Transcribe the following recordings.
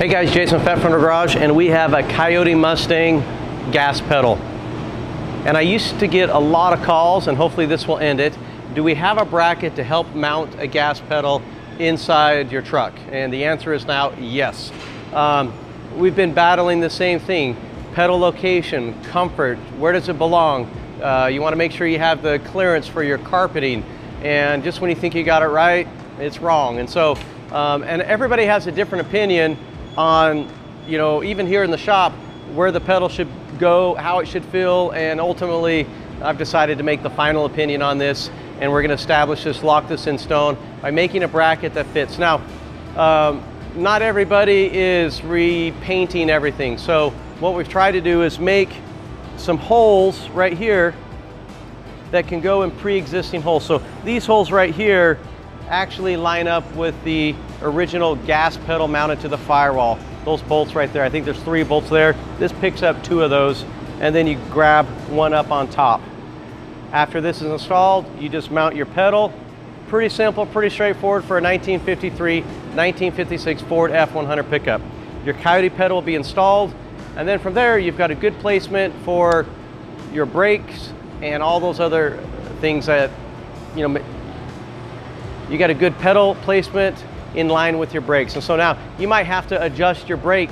Hey guys, Jason from Fender Garage, and we have a Coyote Mustang gas pedal. And I used to get a lot of calls, and hopefully this will end it. Do we have a bracket to help mount a gas pedal inside your truck? And the answer is now yes. We've been battling the same thing. Pedal location, comfort, where does it belong? You want to make sure you have the clearance for your carpeting. And just when you think you got it right, it's wrong. And so, and everybody has a different opinion on, you know, even here in the shop, where the pedal should go, how it should feel, and ultimately I've decided to make the final opinion on this, and we're going to establish this, lock this in stone by making a bracket that fits. Now, not everybody is repainting everything, so what we've tried to do is make some holes right here that can go in pre-existing holes. So these holes right here actually line up with the original gas pedal mounted to the firewall. Those bolts right there, I think there's 3 bolts there. This picks up 2 of those, and then you grab one up on top. After this is installed, you just mount your pedal. Pretty simple, pretty straightforward for a 1953, 1956 Ford F100 pickup. Your Coyote pedal will be installed, and then from there you've got a good placement for your brakes and all those other things that, you know, you got a good pedal placement in line with your brakes. And so now you might have to adjust your brake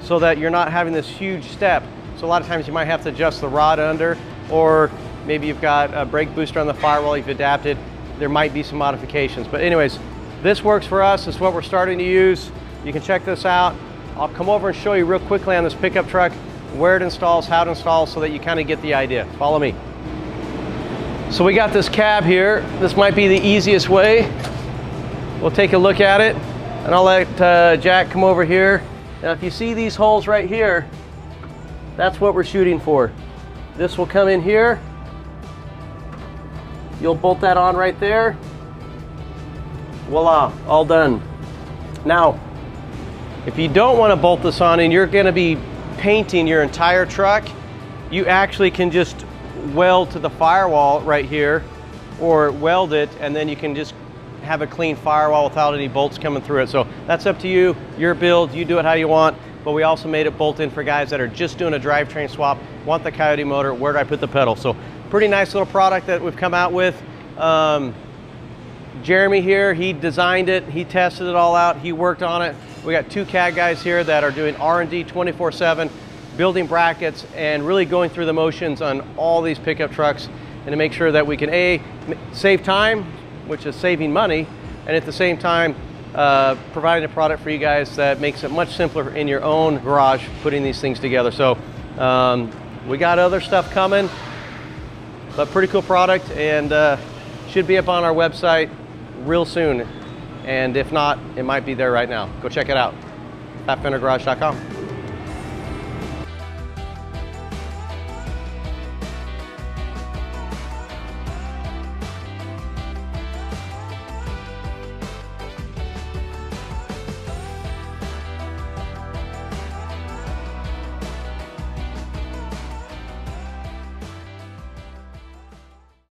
so that you're not having this huge step. So a lot of times you might have to adjust the rod under, or maybe you've got a brake booster on the firewall you've adapted. There might be some modifications. But anyways, this works for us. It's what we're starting to use. You can check this out. I'll come over and show you real quickly on this pickup truck where it installs, how it installs, so that you kind of get the idea. Follow me. So we got this cab here. This might be the easiest way. We'll take a look at it, and I'll let Jack come over here. Now if you see these holes right here, that's what we're shooting for. This will come in here. You'll bolt that on right there. Voila, all done. Now, if you don't want to bolt this on and you're going to be painting your entire truck, you actually can just weld to the firewall right here, or weld it, and then you can just have a clean firewall without any bolts coming through it. So that's up to you, your build, you do it how you want. But we also made it bolt in for guys that are just doing a drivetrain swap, want the Coyote motor, where do I put the pedal? So pretty nice little product that we've come out with. Jeremy here, he designed it, he tested it all out, he worked on it. We got 2 CAD guys here that are doing R&D 24/7, building brackets and really going through the motions on all these pickup trucks, and to make sure that we can A, save time, which is saving money, and at the same time providing a product for you guys that makes it much simpler in your own garage putting these things together. So we got other stuff coming, but pretty cool product, and should be up on our website real soon, and if not, it might be there right now. Go check it out at FenderGarage.com.